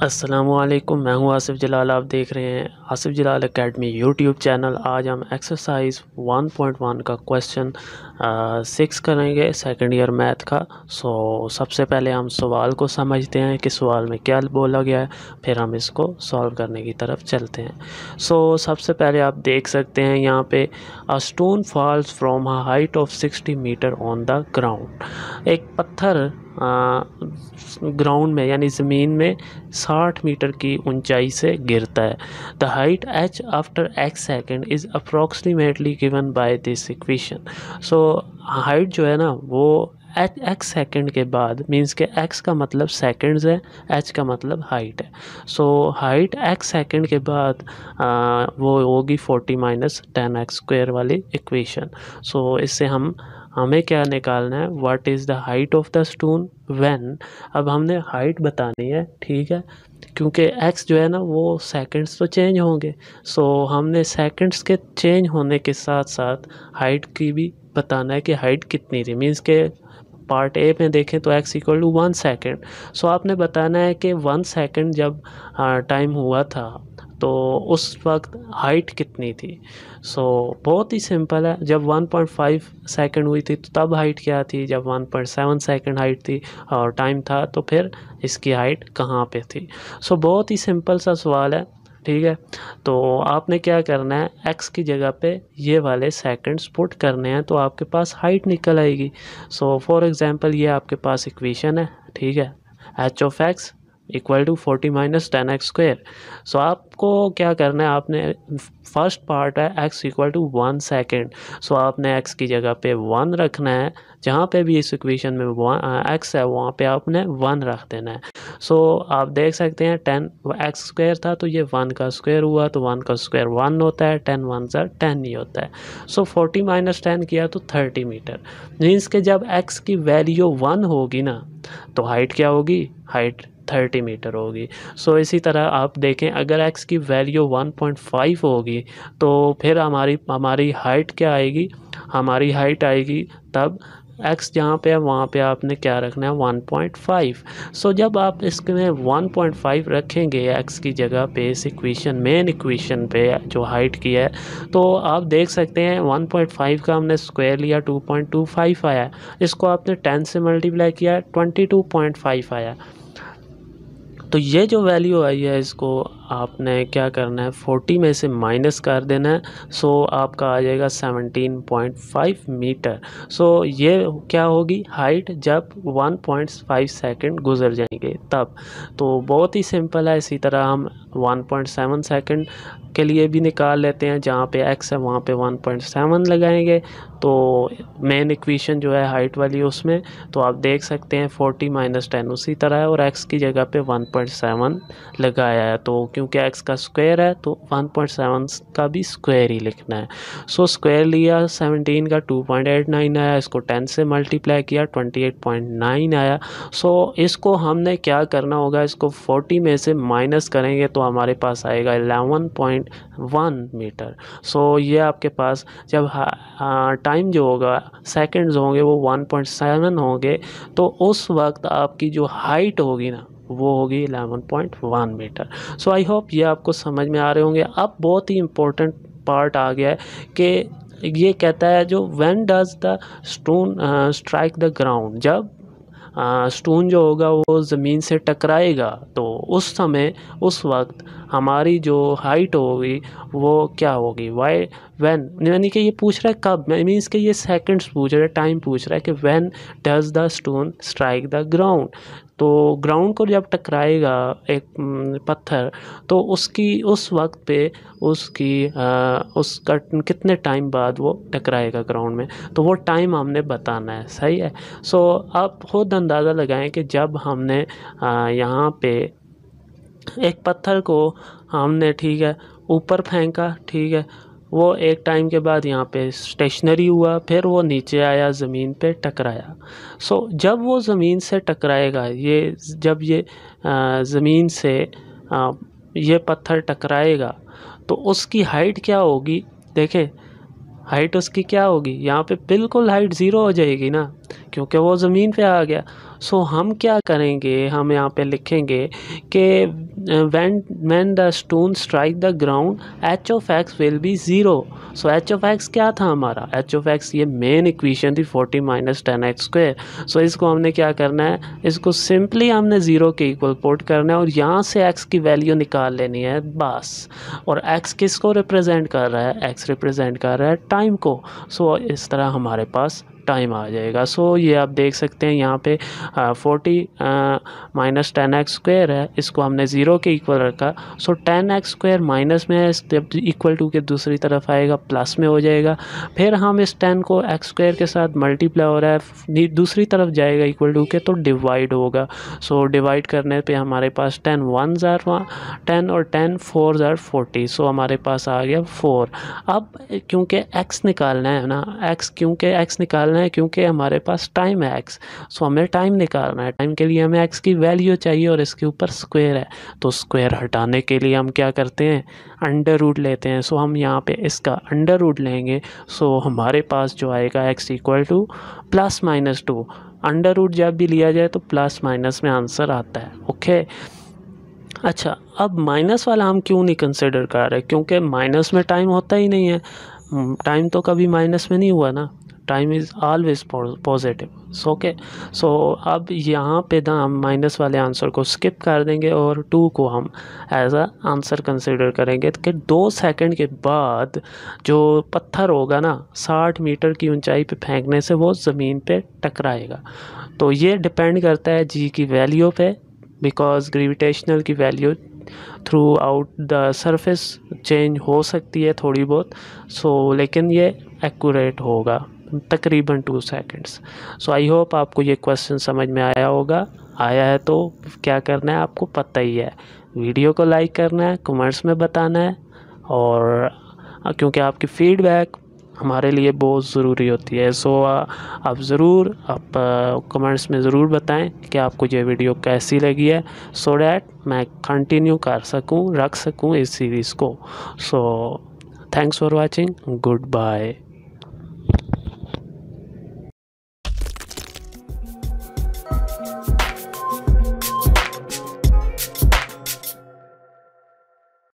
अस्सलामुअलैकुम, मैं हूं आसिफ जलाल। आप देख रहे हैं आसिफ जलाल एकेडमी यूट्यूब चैनल। आज हम एक्सरसाइज 1.1 का क्वेश्चन 6 करेंगे, सेकंड ईयर मैथ का। सबसे पहले हम सवाल को समझते हैं कि सवाल में क्या बोला गया है, फिर हम इसको सॉल्व करने की तरफ चलते हैं। सबसे पहले आप देख सकते हैं यहाँ पे a stone falls from a height of 60 metre on the ground. एक पत्थर ग्राउंड में यानी ज़मीन में 60 मीटर की ऊंचाई से गिरता है। The height h after x second is approximately given by this equation. Height जो है ना वो x सेकेंड के बाद, मीन्स के x का मतलब सेकेंड्स है, h का मतलब हाइट है। हाइट x सेकेंड के बाद वो होगी 40 माइनस 10x स्क्वायर वाली इक्वेशन। इससे हमें क्या निकालना है, what is the height of the stone when. अब हमने हाइट बतानी है, ठीक है, क्योंकि x जो है ना वो सेकंड्स तो चेंज होंगे। हमने सेकंड्स के चेंज होने के साथ साथ हाइट की भी बताना है कि हाइट कितनी थी। मीन्स के पार्ट ए में देखें तो x इक्वल टू 1 सेकेंड। आपने बताना है कि 1 सेकेंड जब टाइम हुआ था तो उस वक्त हाइट कितनी थी। बहुत ही सिंपल है। जब 1.5 सेकंड हुई थी तो तब हाइट क्या थी, जब 1.7 सेकंड हाइट थी और टाइम था, तो फिर इसकी हाइट कहाँ पे थी। बहुत ही सिंपल सा सवाल है, ठीक है। तो आपने क्या करना है, x की जगह पे ये वाले सेकंड्स पुट करने हैं तो आपके पास हाइट निकल आएगी। फॉर एग्जांपल ये आपके पास इक्वेशन है, ठीक है, h of x equal to 40 minus 10x square. आपको क्या करना है, आपने फर्स्ट पार्ट है x इक्वल टू 1 सेकेंड। आपने x की जगह पे 1 रखना है। जहाँ पे भी इस इक्वेशन में x है वहाँ पे आपने 1 रख देना है। आप देख सकते हैं 10 x स्क्वायर था तो ये 1 का स्क्वायर हुआ, तो 1 का स्क्वायर 1 होता है, 10 1 सा 10 ही होता है। 40 माइनस 10 किया तो 30 मीटर। मीन्स के जब x की वैल्यू 1 होगी ना तो हाइट क्या होगी, हाइट 30 मीटर होगी। इसी तरह आप देखें, अगर x की वैल्यू 1.5 होगी तो फिर हमारी हाइट क्या आएगी, हमारी हाइट आएगी तब x जहाँ पे है वहाँ पे आपने क्या रखना है, 1.5। जब आप इसमें 1.5 रखेंगे x की जगह पे, इस इक्वेशन मेन इक्वेशन पे जो हाइट की है, तो आप देख सकते हैं 1.5 का हमने स्क्वायर लिया 2.25 आया। इसको आपने 10 से मल्टीप्लाई किया 22.5 आया। तो ये जो वैल्यू आई है इसको आपने क्या करना है, 40 में से माइनस कर देना है। आपका आ जाएगा 17.5 मीटर। ये क्या होगी हाइट जब 1.5 सेकंड गुजर जाएंगे तब। तो बहुत ही सिंपल है। इसी तरह हम 1.7 सेकंड के लिए भी निकाल लेते हैं। जहाँ पे x है वहाँ पे 1.7 लगाएंगे तो मेन इक्वेशन जो है हाइट वाली उसमें, तो आप देख सकते हैं 40 माइनस 10 उसी तरह है, और x की जगह पे 1.7 लगाया है। तो क्योंकि x का स्क्वायर है तो 1.7 का भी स्क्वायर ही लिखना है। स्क्वायर लिया 17 का 2.89 आया, इसको 10 से मल्टीप्लाई किया 28.9 आया। इसको हमने क्या करना होगा, इसको 40 में से माइनस करेंगे तो हमारे पास आएगा 11.1 मीटर। ये आपके पास जब टाइम जो होगा, सेकंड्स होंगे वो 1.7 होंगे, तो उस वक्त आपकी जो हाइट होगी ना वो होगी 11.1 मीटर। आई होप ये आपको समझ में आ रहे होंगे। अब बहुत ही इम्पोर्टेंट पार्ट आ गया है कि ये कहता है जो when does the stone strike the ground. जब स्टोन जो होगा वो ज़मीन से टकराएगा तो उस समय, उस वक्त हमारी जो हाइट होगी वो क्या होगी, वाई व्हेन, यानी कि ये पूछ रहा है कब, मीन्स कि ये सेकंड्स पूछ रहा है, टाइम पूछ रहा है कि when does the stone strike the ground. तो ग्राउंड को जब टकराएगा एक पत्थर तो उसकी उस वक्त पे उसका कितने टाइम बाद वो टकराएगा ग्राउंड में, तो वो टाइम हमने बताना है। सही है। आप खुद अंदाज़ा लगाएं कि जब हमने यहाँ पे एक पत्थर को हमने, ठीक है, ऊपर फेंका, ठीक है, वो एक टाइम के बाद यहाँ पे स्टेशनरी हुआ, फिर वो नीचे आया, ज़मीन पे टकराया। जब वो ज़मीन से टकराएगा, जब ये ज़मीन से ये पत्थर टकराएगा तो उसकी हाइट क्या होगी। देखें हाइट उसकी क्या होगी, यहाँ पे बिल्कुल हाइट ज़ीरो हो जाएगी ना, क्योंकि वो ज़मीन पे आ गया। सो हम क्या करेंगे, हम यहाँ पे लिखेंगे कि when the stone strike the ground H of x will be zero. So H of x क्या था हमारा, एच ऑफ एक्स ये मेन इक्वेशन थी 40 माइनस 10x²। सो इसको हमने क्या करना है, इसको सिंपली हमने ज़ीरो के इक्वल पुट करना है और यहाँ से एक्स की वैल्यू निकाल लेनी है बस। और एक्स किसको रिप्रेजेंट कर रहा है, एक्स रिप्रेजेंट कर रहा है टाइम को। सो इस तरह हमारे पास टाइम आ जाएगा। सो ये आप देख सकते हैं यहाँ पे 40 माइनस 10x² है, इसको हमने ज़ीरो के इक्वल रखा। सो 10x² माइनस में है, जब इक्वल टू के दूसरी तरफ आएगा प्लस में हो जाएगा। फिर हम इस 10 को x² के साथ मल्टीप्लाई हो रहा है, दूसरी तरफ जाएगा इक्वल टू के तो डिवाइड होगा। सो डिवाइड करने पे हमारे पास 10 1 ज़ार 10 और 10 4 ज़ार 40। सो हमारे पास आ गया 4। अब क्योंकि x निकालना है ना, क्योंकि x निकालना है क्योंकि हमारे पास टाइम है x। सो हमें टाइम निकालना है, टाइम के लिए हमें x की वैल्यू चाहिए और इसके ऊपर स्क्वायर है। तो स्क्वायर हटाने के लिए हम क्या करते हैं, अंडर रूट लेते हैं। सो हम यहाँ पे इसका अंडर रूट लेंगे। सो हमारे पास जो आएगा x equal to plus minus 2। Under root जब भी लिया जाए तो प्लस माइनस में आंसर आता है। ओके अच्छा, अब माइनस वाला हम क्यों नहीं कंसिडर कर रहे, क्योंकि माइनस में टाइम होता ही नहीं है। टाइम तो कभी माइनस में नहीं हुआ ना, time is always positive. Okay so अब यहाँ पे ना हम माइनस वाले आंसर को स्किप कर देंगे और 2 को हम एज अ आंसर कंसिडर करेंगे कि 2 सेकंड के बाद जो पत्थर होगा ना 60 मीटर की ऊंचाई पे फेंकने से वो ज़मीन पे टकराएगा। तो ये डिपेंड करता है जी की वैल्यू पे, बिकॉज ग्रेविटेशनल की value through out the surface change हो सकती है थोड़ी बहुत। सो लेकिन ये एक्यूरेट होगा तकरीबन 2 सेकंड्स। सो आई होप आपको ये क्वेश्चन समझ में आया होगा। आया है तो क्या करना है आपको पता ही है, वीडियो को लाइक करना है, कमेंट्स में बताना है, और क्योंकि आपकी फीडबैक हमारे लिए बहुत ज़रूरी होती है। सो आप ज़रूर कमेंट्स में ज़रूर बताएं कि आपको ये वीडियो कैसी लगी है, सो डैट मैं कंटिन्यू कर सकूं, रख सकूं इस सीरीज़ को। So thanks for watching, good bye.